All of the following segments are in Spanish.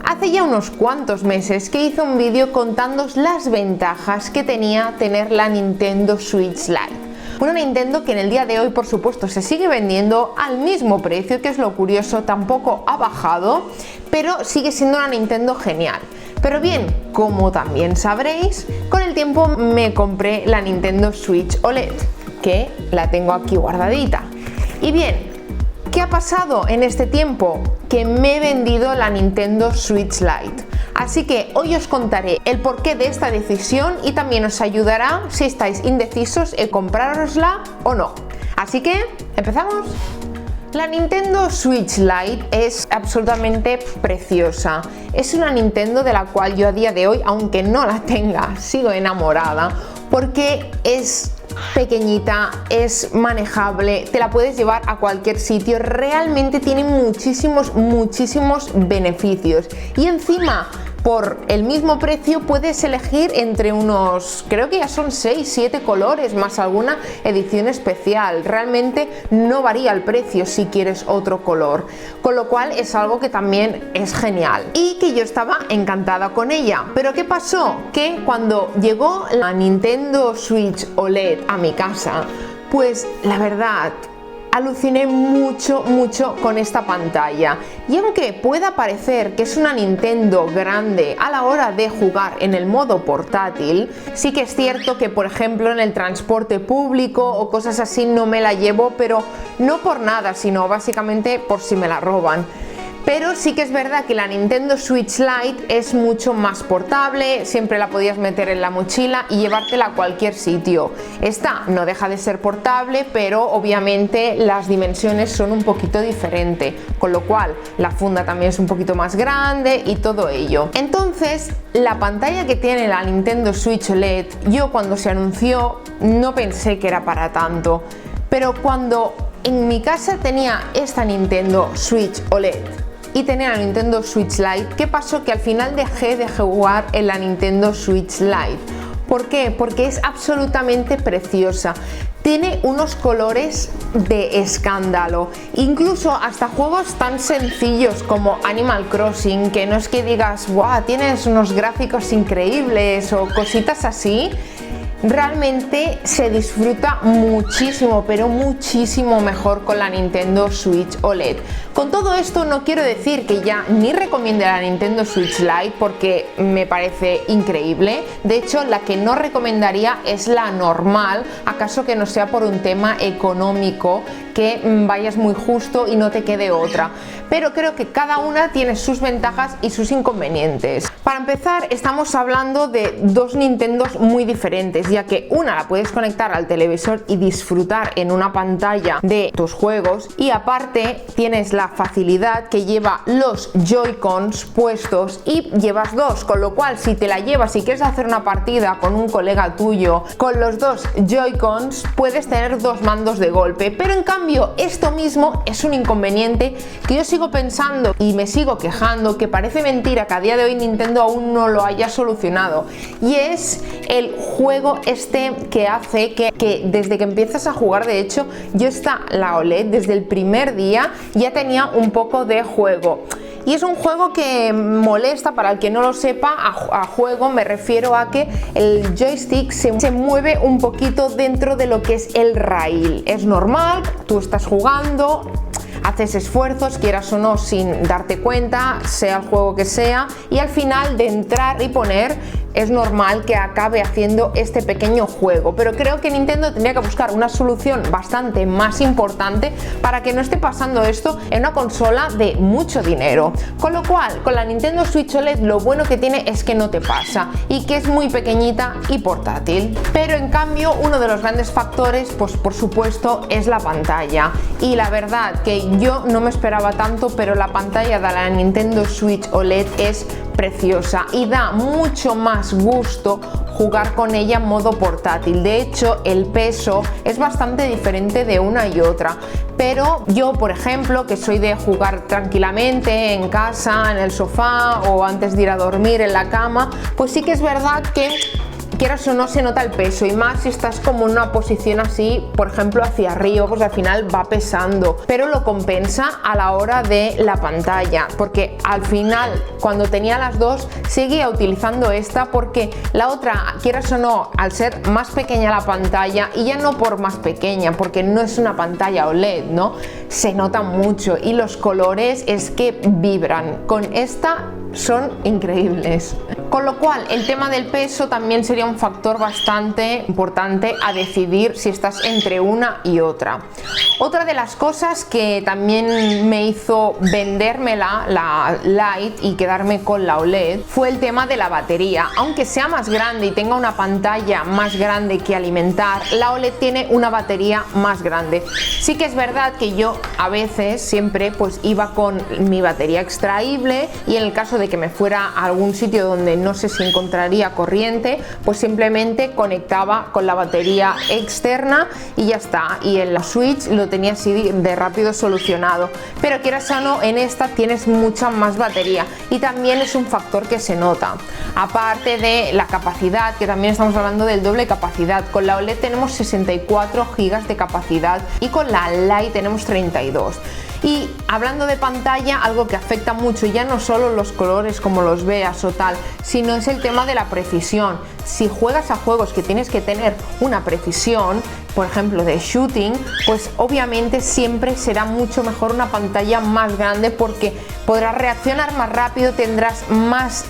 Hace ya unos cuantos meses que hice un vídeo contándoos las ventajas que tenía tener la Nintendo Switch Lite. Una Nintendo que en el día de hoy, por supuesto, se sigue vendiendo al mismo precio, que es lo curioso, tampoco ha bajado, pero sigue siendo una Nintendo genial. Pero bien, como también sabréis, con el tiempo me compré la Nintendo Switch OLED, que la tengo aquí guardadita. Y bien, ¿qué ha pasado en este tiempo? Que me he vendido la Nintendo Switch Lite. Así que hoy os contaré el porqué de esta decisión y también os ayudará si estáis indecisos en comprárosla o no. Así que, ¿empezamos? La Nintendo Switch Lite es absolutamente preciosa. Es una Nintendo de la cual yo a día de hoy, aunque no la tenga, sigo enamorada porque es pequeñita, es manejable, te la puedes llevar a cualquier sitio, realmente tiene muchísimos beneficios y encima por el mismo precio puedes elegir entre unos, creo que ya son 6-7 colores más alguna edición especial. Realmente no varía el precio si quieres otro color, con lo cual es algo que también es genial y que yo estaba encantada con ella. Pero ¿qué pasó? Que cuando llegó la Nintendo Switch OLED a mi casa, pues la verdad aluciné mucho con esta pantalla, y aunque pueda parecer que es una Nintendo grande a la hora de jugar en el modo portátil, sí que es cierto que por ejemplo en el transporte público o cosas así no me la llevo, pero no por nada, sino básicamente por si me la roban. Pero sí que es verdad que la Nintendo Switch Lite es mucho más portable, siempre la podías meter en la mochila y llevártela a cualquier sitio. Esta no deja de ser portable, pero obviamente las dimensiones son un poquito diferentes, con lo cual la funda también es un poquito más grande y todo ello. Entonces, la pantalla que tiene la Nintendo Switch OLED, yo cuando se anunció no pensé que era para tanto, pero cuando en mi casa tenía esta Nintendo Switch OLED y tenía la Nintendo Switch Lite, ¿qué pasó? Que al final dejé de jugar en la Nintendo Switch Lite. ¿Por qué? Porque es absolutamente preciosa. Tiene unos colores de escándalo, incluso hasta juegos tan sencillos como Animal Crossing, que no es que digas, ¡guau!, tienes unos gráficos increíbles o cositas así. Realmente se disfruta muchísimo, pero muchísimo mejor con la Nintendo Switch OLED. Con todo esto no quiero decir que ya ni recomiende la Nintendo Switch Lite porque me parece increíble. De hecho, la que no recomendaría es la normal, acaso que no sea por un tema económico, que vayas muy justo y no te quede otra. Pero creo que cada una tiene sus ventajas y sus inconvenientes. Para empezar, estamos hablando de dos Nintendos muy diferentes, ya que una la puedes conectar al televisor y disfrutar en una pantalla de tus juegos, y aparte tienes la facilidad que lleva los Joy-Cons puestos y llevas dos, con lo cual si te la llevas y quieres hacer una partida con un colega tuyo con los dos Joy-Cons puedes tener dos mandos de golpe. Pero en cambio esto mismo es un inconveniente que yo sigo pensando y me sigo quejando, que parece mentira que a día de hoy Nintendo aún no lo haya solucionado, y es el juego este que hace que desde que empiezas a jugar, de hecho yo la OLED desde el primer día ya tenía un poco de juego. Y es un juego que molesta, para el que no lo sepa, a juego me refiero a que el joystick se mueve un poquito dentro de lo que es el rail. Es normal, tú estás jugando, haces esfuerzos, quieras o no, sin darte cuenta, sea el juego que sea, y al final de entrar y poner es normal que acabe haciendo este pequeño juego. Pero creo que Nintendo tendría que buscar una solución bastante más importante para que no esté pasando esto en una consola de mucho dinero. Con lo cual, con la Nintendo Switch OLED lo bueno que tiene es que no te pasa y que es muy pequeñita y portátil. Pero en cambio, uno de los grandes factores, pues por supuesto, es la pantalla. Y la verdad que yo no me esperaba tanto, pero la pantalla de la Nintendo Switch OLED es preciosa y da mucho más gusto jugar con ella en modo portátil. De hecho, el peso es bastante diferente de una y otra, pero yo, por ejemplo, que soy de jugar tranquilamente en casa, en el sofá o antes de ir a dormir en la cama, pues sí que es verdad que quieras o no se nota el peso, y más si estás como en una posición así, por ejemplo hacia arriba, pues al final va pesando, pero lo compensa a la hora de la pantalla, porque al final cuando tenía las dos seguía utilizando esta, porque la otra, quieras o no, al ser más pequeña la pantalla, y ya no por más pequeña, porque no es una pantalla OLED, ¿no? Se nota mucho y los colores es que vibran. Con esta son increíbles. Con lo cual el tema del peso también sería un factor bastante importante a decidir si estás entre una y otra. Otra de las cosas que también me hizo vendérmela, la Lite, y quedarme con la OLED, fue el tema de la batería. Aunque sea más grande y tenga una pantalla más grande que alimentar, la OLED tiene una batería más grande. Sí que es verdad que yo a veces siempre pues iba con mi batería extraíble, y en el caso de que me fuera a algún sitio donde no sé si encontraría corriente, pues simplemente conectaba con la batería externa y ya está, y en la Switch lo tenía así de rápido solucionado. Pero quieras o no, en esta tienes mucha más batería, y también es un factor que se nota, aparte de la capacidad, que también estamos hablando del doble capacidad. Con la OLED tenemos 64 GB de capacidad y con la Lite tenemos 32. Y hablando de pantalla, algo que afecta mucho, ya no solo los colores como los veas o tal, sino es el tema de la precisión. Si juegas a juegos que tienes que tener una precisión, por ejemplo de shooting, pues obviamente siempre será mucho mejor una pantalla más grande, porque podrás reaccionar más rápido, tendrás más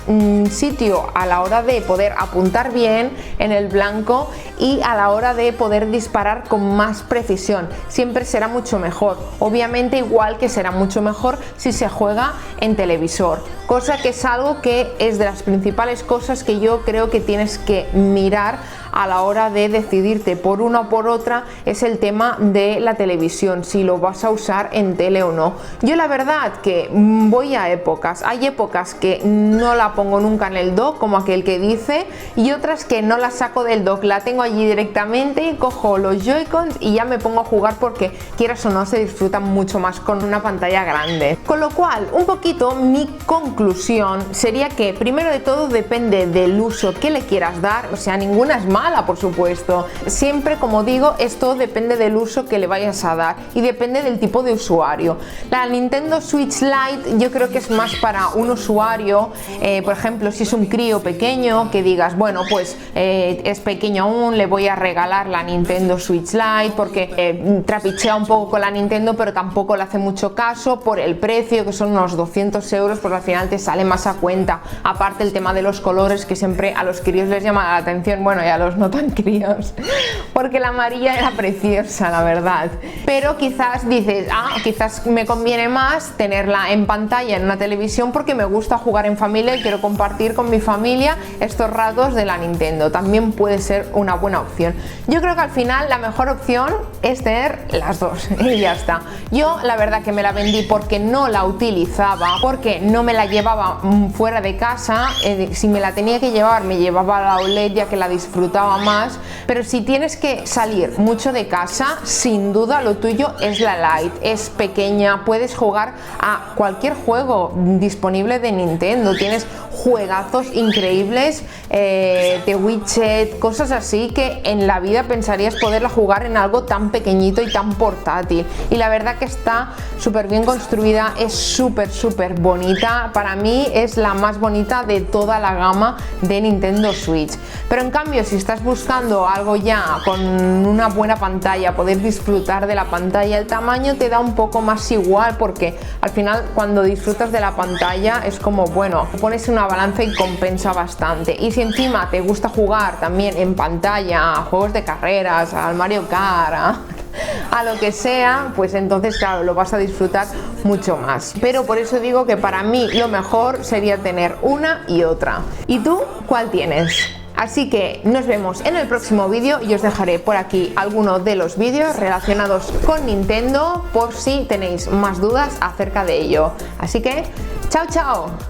sitio a la hora de poder apuntar bien en el blanco y a la hora de poder disparar con más precisión. Siempre será mucho mejor. Obviamente igual que será mucho mejor si se juega en televisor, cosa que es algo que es de las principales cosas que yo creo que tienes que mirar a la hora de decidirte por una o por otra, es el tema de la televisión, si lo vas a usar en tele o no. Yo la verdad que voy a épocas, hay épocas que no la pongo nunca en el dock, como aquel que dice, y otras que no la saco del dock, la tengo allí directamente, cojo los Joy-Cons y ya me pongo a jugar, porque quieras o no se disfruta mucho más con una pantalla grande. Con lo cual, un poquito mi conclusión sería que primero de todo depende del uso que le quieras dar, o sea, ninguna es mala, por supuesto. Siempre, como digo, esto depende del uso que le vayas a dar y depende del tipo de usuario. La Nintendo Switch Lite yo creo que es más para un usuario, por ejemplo, si es un crío pequeño, que digas, bueno, pues es pequeño aún, le voy a regalar la Nintendo Switch Lite porque trapichea un poco con la Nintendo, pero tampoco le hace mucho caso por el precio, que son unos 200 €, pues al final te sale más a cuenta. Aparte el tema de los colores, que siempre a los críos les llama la atención, bueno, y a los no tan críos, porque la amarilla era preciosa, la verdad. Pero quizás dices, quizás me conviene más tenerla en pantalla en una televisión, porque me gusta jugar en familia y quiero compartir con mi familia estos ratos de la Nintendo. También puede ser una buena opción. Yo creo que al final la mejor opción es tener las dos y ya está. Yo la verdad que me la vendí porque no la utilizaba, porque no me la llevaba fuera de casa. Si me la tenía que llevar, me llevaba la OLED, ya que la disfrutaba más, pero si tienes que salir mucho de casa, sin duda lo tuyo es la Lite. Es pequeña, puedes jugar a cualquier juego disponible de Nintendo, tienes juegazos increíbles, The Witcher, cosas así que en la vida pensarías poderla jugar en algo tan pequeñito y tan portátil. Y la verdad que está súper bien construida, es súper bonita. Para mí es la más bonita de toda la gama de Nintendo Switch. Pero en cambio, si estás buscando algo ya con una buena pantalla, poder disfrutar de la pantalla, el tamaño te da un poco más igual, porque al final cuando disfrutas de la pantalla es como, bueno, pones una balanza y compensa bastante. Y si encima te gusta jugar también en pantalla a juegos de carreras, al Mario Kart, a lo que sea, pues entonces claro, lo vas a disfrutar mucho más. Pero por eso digo que para mí lo mejor sería tener una y otra. ¿Y tú cuál tienes? Así que nos vemos en el próximo vídeo y os dejaré por aquí algunos de los vídeos relacionados con Nintendo por si tenéis más dudas acerca de ello. Así que, chao, chao.